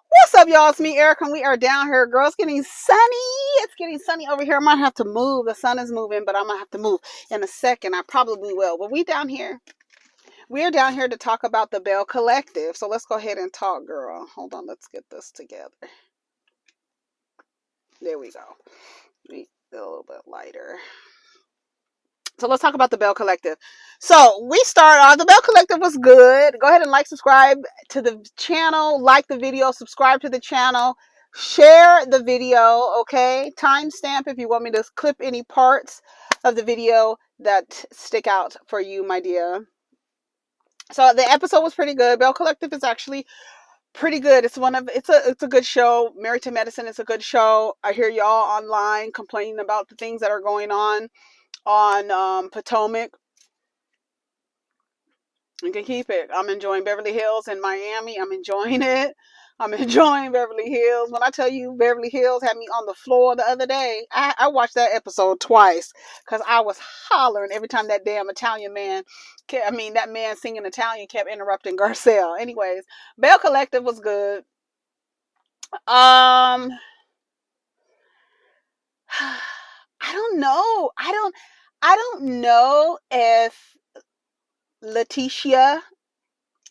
What's up, y'all? It's me, Erica, and we are down here. Girl, it's getting sunny. It's getting sunny over here. I might have to move. The sun is moving, but I'm gonna have to move in a second. I probably will. But we down here. We are down here to talk about the Belle Collective. So let's go ahead and talk, girl. Hold on, let's get this together. There we go. Be a little bit lighter. So let's talk about the Belle Collective. So we start off. The Belle Collective was good. Go ahead and like, subscribe to the channel, like the video, subscribe to the channel, share the video. Okay, timestamp if you want me to clip any parts of the video that stick out for you, my dear. So the episode was pretty good. Belle Collective is actually pretty good. It's a good show. Married to Medicine is a good show. I hear y'all online complaining about the things that are going on Potomac. You can keep it. I'm enjoying Beverly Hills in Miami. I'm enjoying it. I'm enjoying Beverly Hills. When I tell you Beverly Hills had me on the floor the other day, I watched that episode twice because I was hollering every time that damn Italian man, that man singing Italian kept interrupting Garcelle. Anyways, Belle Collective was good. I don't know. I don't know if Lateshia,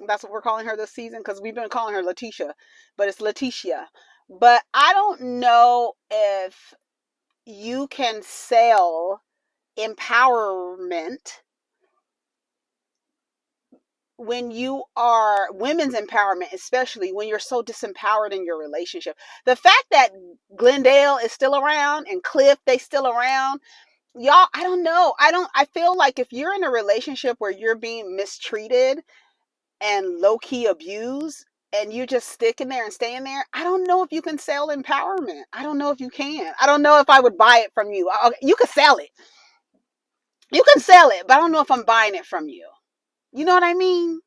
that's what we're calling her this season because we've been calling her Letitia, but it's Lateshia. But I don't know if you can sell empowerment when you are women's empowerment, especially when you're so disempowered in your relationship. The fact that Glendale is still around and Cliff, they still around, y'all, I don't know. I feel like if you're in a relationship where you're being mistreated and low-key abused and you just sticking there and staying there, I don't know if you can sell empowerment. I don't know if you can. I don't know if I would buy it from you. You can sell it. You can sell it, but I don't know if I'm buying it from you. You know what I mean?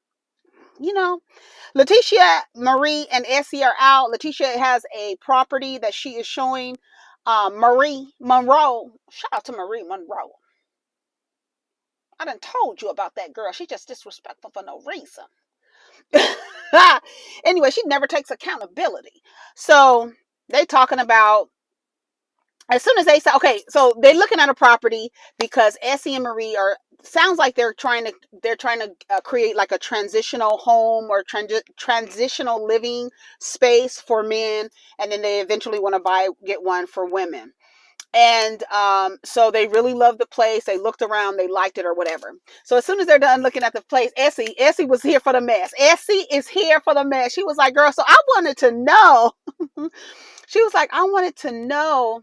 You know, Letitia, Marie, and Essie are out. Letitia has a property that she is showing Marie Monroe. Shout out to Marie Monroe. I done told you about that girl. She just disrespectful for no reason. Anyway, she never takes accountability. So they talking about, as soon as they say, okay, so they're looking at a property because Essie and Marie are, sounds like they're trying to create like a transitional home or transitional living space for men, and then they eventually want to get one for women. And so they really loved the place. They looked around, they liked it or whatever. So as soon as they're done looking at the place, Essie was here for the mess. Essie is here for the mess. She was like, girl, so I wanted to know. She was like, I wanted to know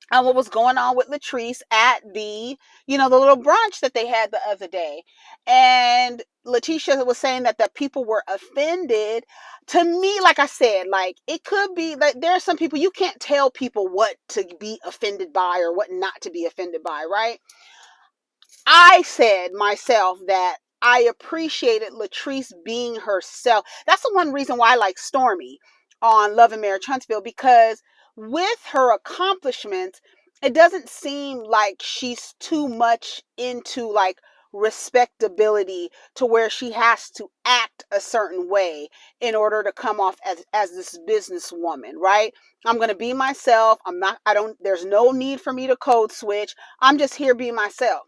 what was going on with Latrice at the little brunch that they had the other day. And Letitia was saying that the people were offended. To me, like I said, like it could be that there are some people you can't tell people what to be offended by or what not to be offended by, right? I said myself that I appreciated Latrice being herself. That's the one reason why I like Stormy on Love and Marriage Huntsville, because with her accomplishments, it doesn't seem like she's too much into like respectability to where she has to act a certain way in order to come off as this businesswoman, right? I'm going to be myself. There's no need for me to code switch. I'm just here being myself.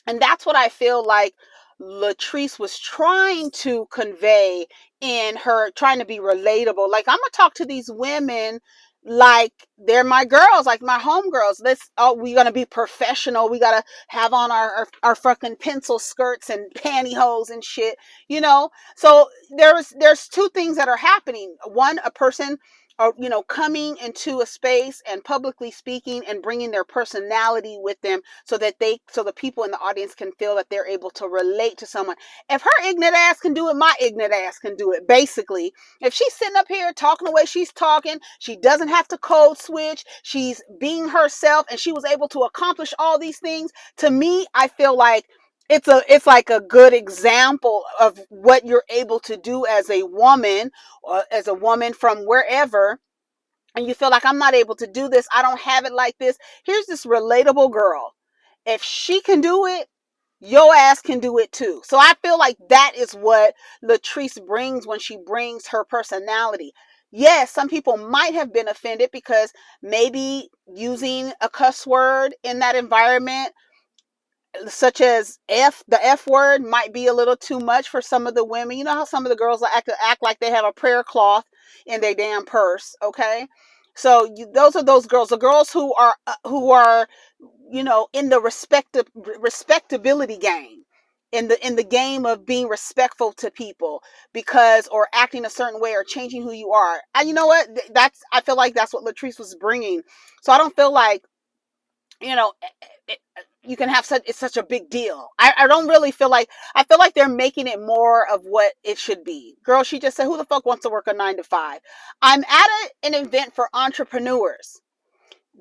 And that's what I feel like Latrice was trying to convey in her trying to be relatable. Like, I'm going to talk to these women like they're my girls, like my homegirls. We're going to be professional. We got to have on our fucking pencil skirts and pantyhose and shit, So there's two things that are happening. One, a person coming into a space and publicly speaking and bringing their personality with them so the people in the audience can feel that they're able to relate to someone. If her ignorant ass can do it, my ignorant ass can do it. Basically, if she's sitting up here talking the way she's talking, she doesn't have to code switch. She's being herself and she was able to accomplish all these things. To me, I feel like it's like a good example of what you're able to do as a woman, or as a woman from wherever, and you feel like, I'm not able to do this, I don't have it like this. Here's this relatable girl. If she can do it, your ass can do it too. So I feel like that is what Latrice brings when she brings her personality. yes, some people might have been offended because maybe using a cuss word in that environment, such as the F word, might be a little too much for some of the women. You know how some of the girls act like they have a prayer cloth in their damn purse, okay? So those are those girls, the girls who are in the respectability game, in the game of being respectful to people, because or acting a certain way or changing who you are. And you know what? I feel like that's what Latrice was bringing. So I don't feel like, you know, you can have it's such a big deal. I don't really feel like, I feel like they're making it more of what it should be. Girl, she just said, who the fuck wants to work a 9 to 5? I'm at an event for entrepreneurs.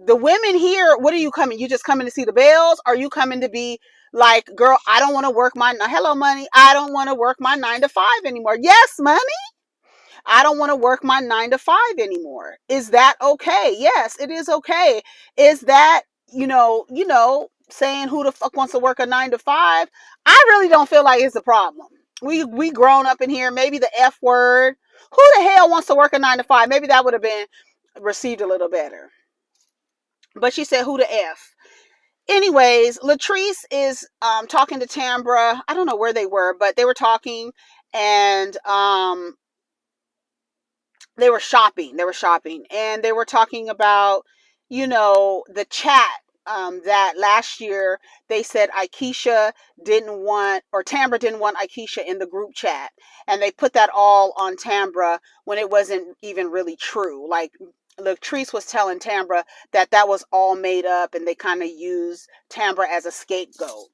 The women here, what are you coming? You just coming to see the Bells? Are you coming to be like, girl, I don't want to work hello money, I don't want to work my 9 to 5 anymore. Yes, money. I don't want to work my 9 to 5 anymore. Is that okay? Yes, it is okay. Is that, saying who the fuck wants to work a 9 to 5? I really don't feel like it's a problem. We grown up in here. Maybe the F word. Who the hell wants to work a 9 to 5? Maybe that would have been received a little better. But she said, who the F? Anyways, Latrice is talking to Tambra. I don't know where they were, but they were talking, and they were shopping, and they were talking about, the chat, that last year they said Aikisha didn't want, or Tambra didn't want Aikisha in the group chat, and they put that all on Tambra when it wasn't even really true. Like, Latrice was telling Tambra that was all made up, and they kind of used Tambra as a scapegoat.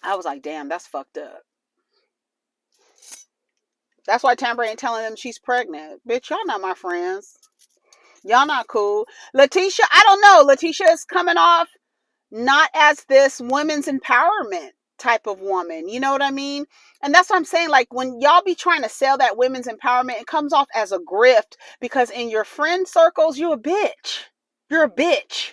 I was like, damn, that's fucked up. That's why Tambra ain't telling them she's pregnant. Bitch, y'all not my friends. Y'all not cool. Letitia, I don't know. Letitia is coming off not as this women's empowerment type of woman. You know what I mean? And that's what I'm saying. Like, when y'all be trying to sell that women's empowerment, it comes off as a grift, because in your friend circles, you a bitch. You're a bitch.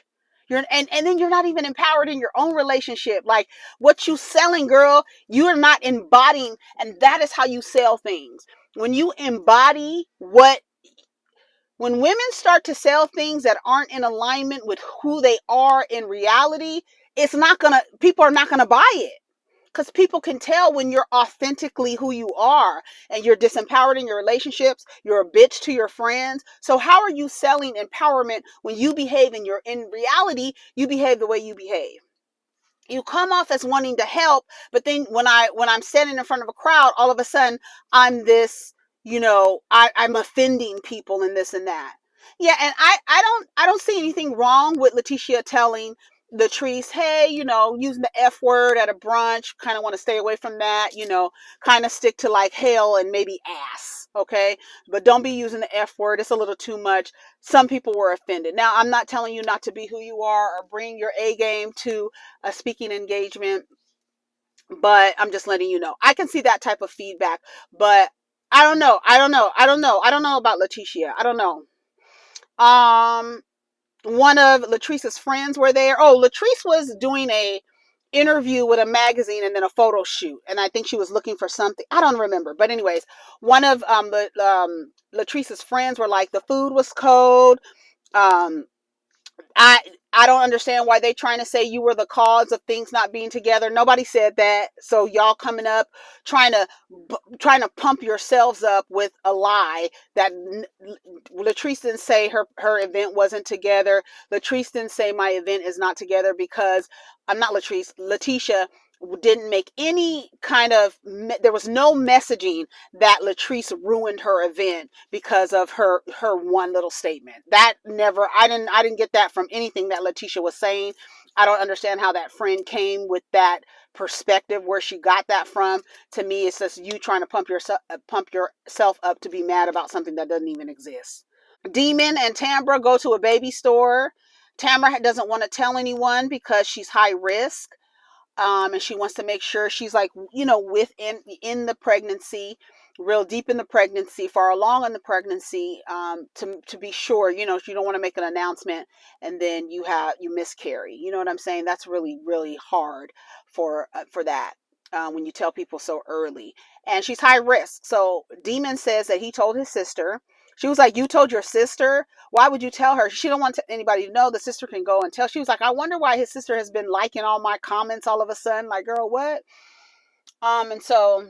And then you're not even empowered in your own relationship. Like, what you selling, girl, you are not embodying, and that is how you sell things. When you embody when women start to sell things that aren't in alignment with who they are in reality, people are not gonna buy it. Because people can tell when you're authentically who you are, and you're disempowered in your relationships, you're a bitch to your friends. So how are you selling empowerment when you behave in reality, you behave the way you behave? You come off as wanting to help, but then when I'm standing in front of a crowd, all of a sudden I'm this, I'm offending people and this and that. Yeah, and I don't see anything wrong with Letitia telling Latrice, hey, using the F word at a brunch, kind of want to stay away from that, kind of stick to like hell and maybe ass, okay? But don't be using the F word. It's a little too much. Some people were offended. Now, I'm not telling you not to be who you are or bring your A game to a speaking engagement, but I'm just letting you know. I can see that type of feedback, but I don't know. I don't know about Letitia. I don't know. One of Latrice's friends were there. Oh, Latrice was doing a interview with a magazine and then a photo shoot, and I think she was looking for something. I don't remember, but anyways, one of Latrice's friends were like, the food was cold. Um, I I don't understand why they trying to say you were the cause of things not being together. Nobody said that. So y'all coming up trying to pump yourselves up with a lie that Latrice didn't say her event wasn't together. Latrice didn't say my event is not together because I'm not Latrice. Letitia didn't make any kind of, there was no messaging that Latrice ruined her event because of her one little statement. That never, I didn't get that from anything that Letitia was saying. I don't understand how that friend came with that perspective, where she got that from. To me, it's just you trying to pump yourself up to be mad about something that doesn't even exist. Demon and Tambra go to a baby store. Tamara doesn't want to tell anyone because she's high risk. And she wants to make sure she's like, within in the pregnancy, real deep in the pregnancy, far along in the pregnancy, to be sure, you don't want to make an announcement and then you miscarry. You know what I'm saying? That's really, really hard for that. when you tell people so early. And she's high risk. So Demon says that he told his sister. She was like, you told your sister? Why would you tell her? She don't want anybody to know. The sister can go and tell. She was like, I wonder why his sister has been liking all my comments all of a sudden. Like, girl, what? And so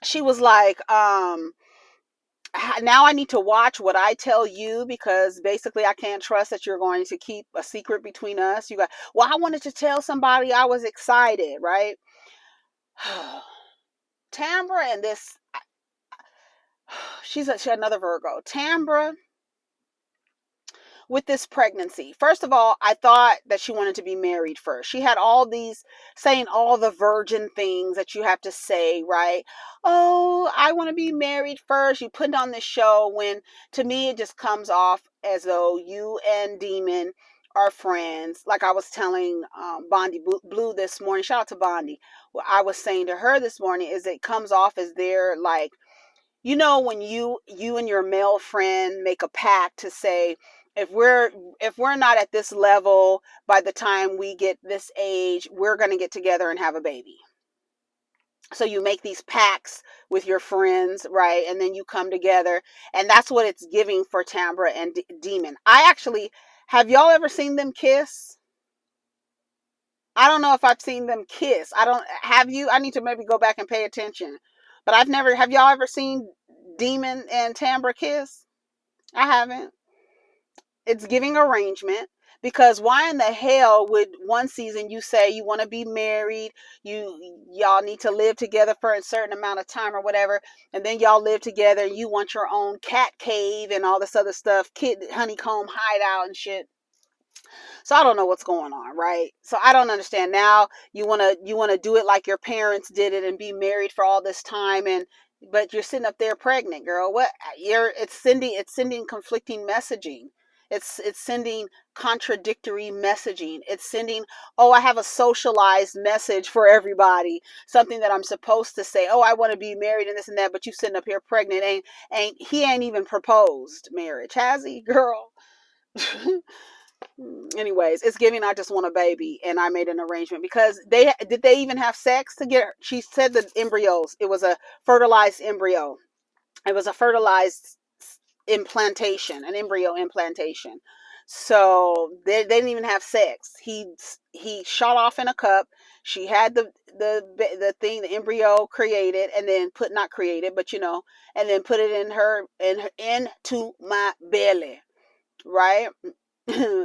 she was like, now I need to watch what I tell you, because basically I can't trust that you're going to keep a secret between us. You got, well, I wanted to tell somebody, I was excited, right? Tamara and this, she's another Virgo. Tamara, with this pregnancy, first of all, I thought that she wanted to be married first. She had all these, saying all the virgin things that you have to say, right? Oh, I want to be married first. You put on this show, when to me it just comes off as though you and Demon are friends. Like I was telling Bondi Blue this morning, shout out to Bondi. What I was saying to her this morning is it comes off as they're like, you know, when you and your male friend make a pact to say, if we're not at this level by the time we get this age, we're going to get together and have a baby. So you make these pacts with your friends, right? And then you come together, and that's what it's giving for Tambra and Demon. I actually, have y'all ever seen them kiss? I don't know if I've seen them kiss. I don't, have you? I need to maybe go back and pay attention. But I've never, have y'all ever seen Demon and Tambra kiss? I haven't. It's giving arrangement, because why in the hell would one season you say you want to be married, y'all need to live together for a certain amount of time or whatever, and then y'all live together and you want your own cat cave and all this other stuff, kid honeycomb hideout and shit. So I don't know what's going on, right? So I don't understand. Now you want to do it like your parents did it and be married for all this time, and but you're sitting up there pregnant, girl. What? It's sending conflicting messaging. It's sending contradictory messaging. It's sending, oh, I have a socialized message for everybody, something that I'm supposed to say. Oh, I want to be married and this and that, but you sitting up here pregnant. He ain't even proposed marriage, has he, girl? Anyways, it's giving, I just want a baby, and I made an arrangement, because they even have sex to get her? She said the embryos, it was a fertilized embryo. It was a fertilized implantation, an embryo implantation. So they didn't even have sex. He shot off in a cup. She had the thing, the embryo created, and then not created, but and then put it into my belly, right?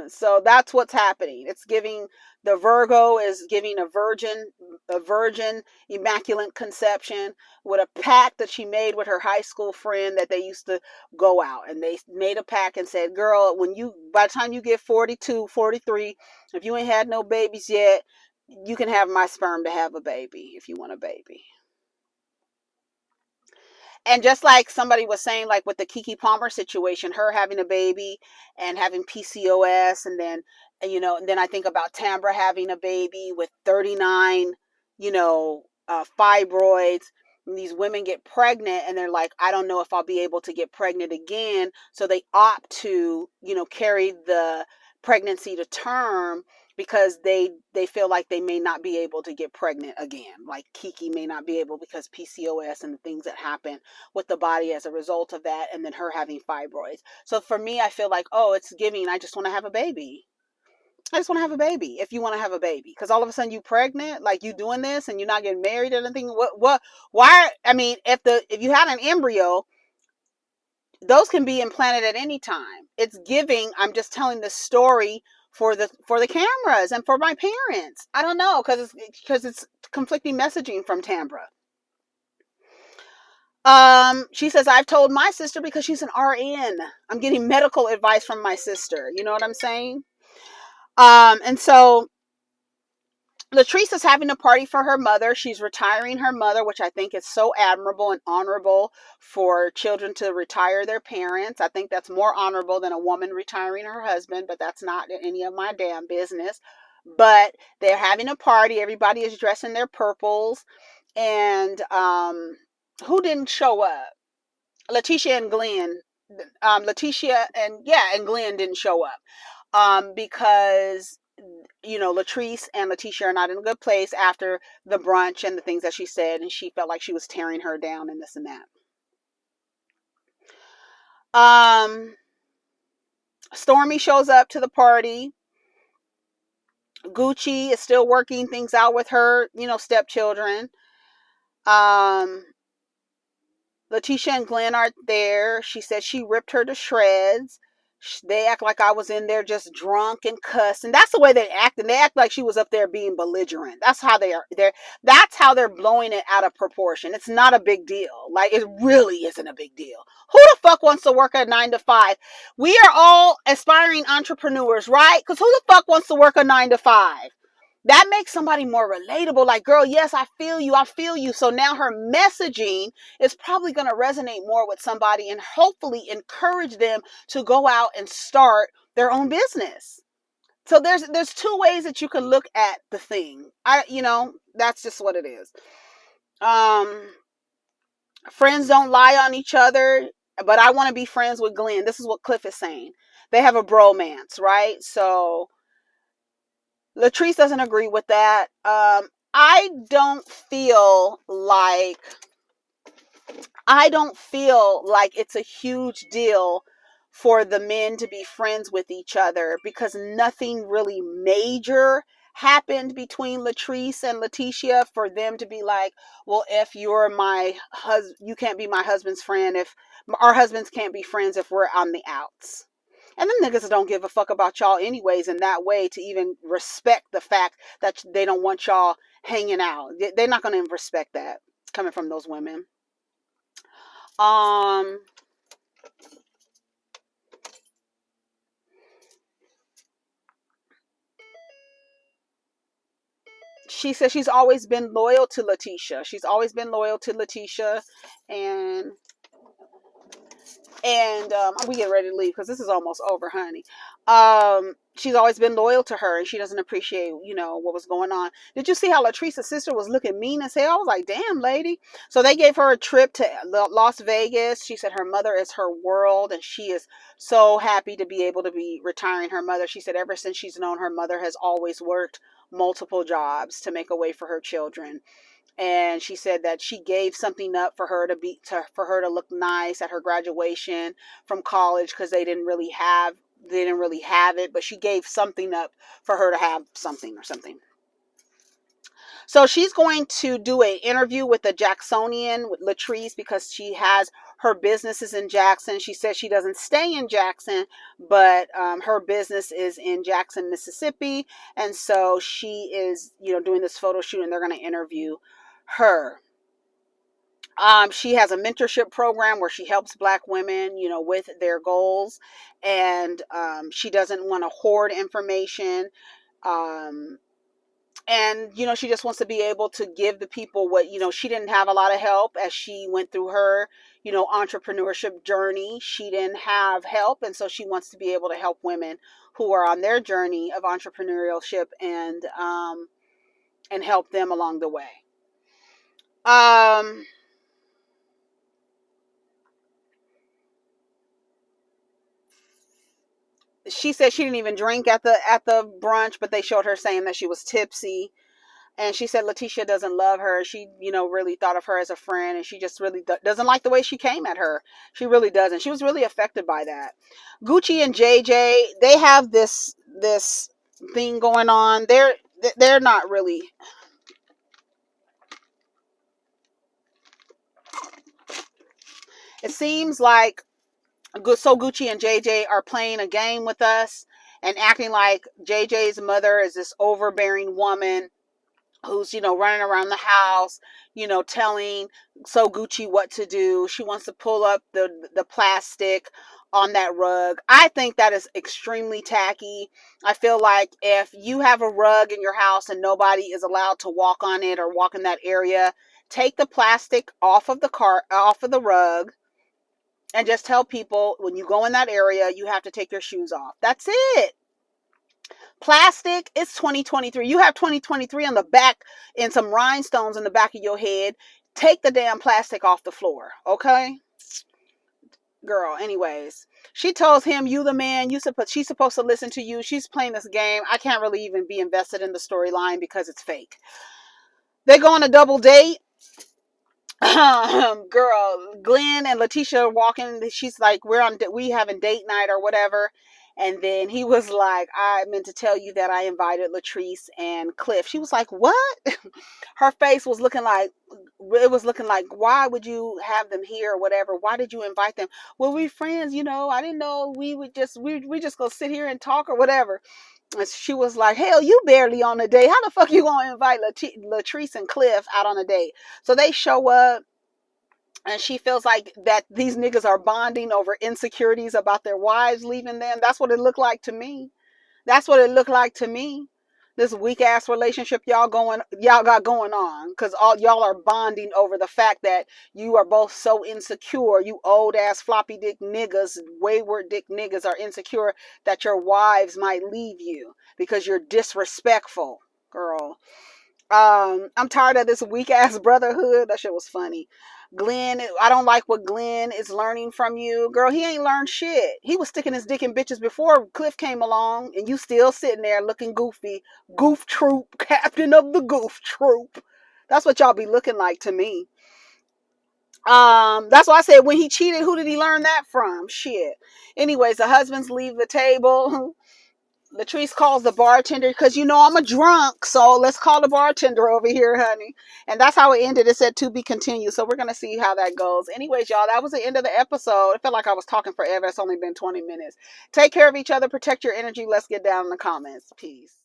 So that's what's happening. It's giving, the Virgo is giving a virgin immaculate conception, with a pact that she made with her high school friend, that they used to go out, and they made a pact and said, girl, by the time you get 42, 43, if you ain't had no babies yet, you can have my sperm to have a baby if you want a baby. And just like somebody was saying, like with the Keke Palmer situation, her having a baby and having PCOS, and then, and then I think about Tambra having a baby with 39, fibroids. And these women get pregnant and they're like, I don't know if I'll be able to get pregnant again. So they opt to, carry the pregnancy to term, because they feel like they may not be able to get pregnant again. Like Keke may not be able, because PCOS and the things that happen with the body as a result of that, and then her having fibroids. So for me, I feel like, oh, it's giving, I just want to have a baby. I just want to have a baby. If you want to have a baby, because all of a sudden you pregnant, like you doing this and you're not getting married or anything. Why? I mean, if you had an embryo, those can be implanted at any time. It's giving, I'm just telling the story for the cameras and for my parents. I don't know, because it's conflicting messaging from Tambra. She says, I've told my sister, because she's an RN. I'm getting medical advice from my sister. You know what I'm saying? And so Latrice is having a party for her mother. She's retiring her mother, which I think is so admirable and honorable for children to retire their parents. I think that's more honorable than a woman retiring her husband, but that's not any of my damn business. But they're having a party. Everybody is dressed in their purples. And who didn't show up? Latricia and Glen. Latricia and Glen didn't show up. Because Latrice and Lateshia are not in a good place after the brunch and the things that she said, and she felt like she was tearing her down and this and that. Stormy shows up to the party. Gucci is still working things out with her, stepchildren. Latrice and Glen are there. She said she ripped her to shreds. They act like I was in there just drunk and cussing. That's the way they act, and they act like she was up there being belligerent. That's how they are. That's how they're blowing it out of proportion. It's not a big deal. Like, it really isn't a big deal. Who the fuck wants to work a 9 to 5? We are all aspiring entrepreneurs, right? Because who the fuck wants to work a 9 to 5? That makes somebody more relatable. Like, girl, yes, I feel you. I feel you. So now her messaging is probably going to resonate more with somebody and hopefully encourage them to go out and start their own business. So there's two ways that you can look at the thing. That's just what it is. Friends don't lie on each other, but I want to be friends with Glen. This is what Cliff is saying. They have a bromance, right? So Latrice doesn't agree with that. I don't feel like it's a huge deal for the men to be friends with each other, because nothing really major happened between Latrice and Lateshia for them to be like, well, if you're my husband, you can't be my husband's friend. If our husbands can't be friends if we're on the outs. And them niggas don't give a fuck about y'all anyways in that way to even respect the fact that they don't want y'all hanging out. They're not going to respect that coming from those women. She says she's always been loyal to Lateshia. And we get ready to leave because this is almost over, honey. She's always been loyal to her, and she doesn't appreciate, what was going on. Did you see how Latrice's sister was looking mean as hell? I was like, damn, lady. So they gave her a trip to Las Vegas. She said her mother is her world, and she is so happy to be able to be retiring her mother. She said ever since she's known her mother has always worked multiple jobs to make a way for her children. And she said that she gave something up for her to look nice at her graduation from college, because they didn't really have it, but she gave something up for her to have something or something. So she's going to do an interview with the Jacksonian, with Latrice, because she has her businesses in Jackson. She says she doesn't stay in Jackson, but her business is in Jackson, Mississippi. And so she is, doing this photo shoot, and they're going to interview her. She has a mentorship program where she helps Black women, with their goals, and she doesn't want to hoard information. And, she just wants to be able to give the people what, she didn't have a lot of help as she went through her, entrepreneurship journey. She didn't have help. And so she wants to be able to help women who are on their journey of entrepreneurship and help them along the way. She said she didn't even drink at the brunch, but they showed her saying that she was tipsy. And she said Lateshia doesn't love her. She, really thought of her as a friend, and she just really doesn't like the way she came at her. She really doesn't. She was really affected by that. Gucci and JJ, they have this thing going on. They're not really. It seems like Gucci and JJ are playing a game with us and acting like JJ's mother is this overbearing woman who's, running around the house, telling Sogucci what to do. She wants to pull up the plastic on that rug. I think that is extremely tacky. I feel like if you have a rug in your house and nobody is allowed to walk on it or walk in that area, take the plastic off of the rug, and just tell people when you go in that area, you have to take your shoes off. That's it. Plastic, it's 2023. You have 2023 on the back and some rhinestones in the back of your head. Take the damn plastic off the floor, okay? Girl, anyways. She tells him, "You the man. She's supposed to listen to you. She's playing this game. I can't really even be invested in the storyline because it's fake." They go on a double date. Girl, Glen and Lateshia are walking. She's like, we having date night or whatever. And then he was like, "I meant to tell you that I invited Latrice and Cliff." She was like, "What?" Her face was looking like, "Why would you have them here or whatever? Why did you invite them?" "Well, we friends, I didn't know we just gonna sit here and talk or whatever." And she was like, "Hell, you barely on a date. How the fuck you gonna invite Latrice and Cliff out on a date?" So they show up, and she feels like that these niggas are bonding over insecurities about their wives leaving them. That's what it looked like to me. That's what it looked like to me. This weak ass relationship y'all got going on, because all y'all are bonding over the fact that you are both so insecure. You old ass floppy dick niggas, wayward dick niggas are insecure that your wives might leave you because you're disrespectful, girl. I'm tired of this weak ass brotherhood. That shit was funny. Glen, I don't like what Glen is learning from you. Girl, he ain't learned shit. He was sticking his dick in bitches before Cliff came along, and you still sitting there looking goofy. Goof troop, captain of the goof troop. That's what y'all be looking like to me. That's why I said when he cheated, who did he learn that from? Shit. Anyways, the husbands leave the table. Latrice calls the bartender because I'm a drunk, so let's call the bartender over here, honey. And that's how it ended. It said to be continued. So we're gonna see how that goes. Anyways, y'all, that was the end of the episode. It felt like I was talking forever. It's only been 20 minutes. Take care of each other. Protect your energy. Let's get down in the comments. Peace.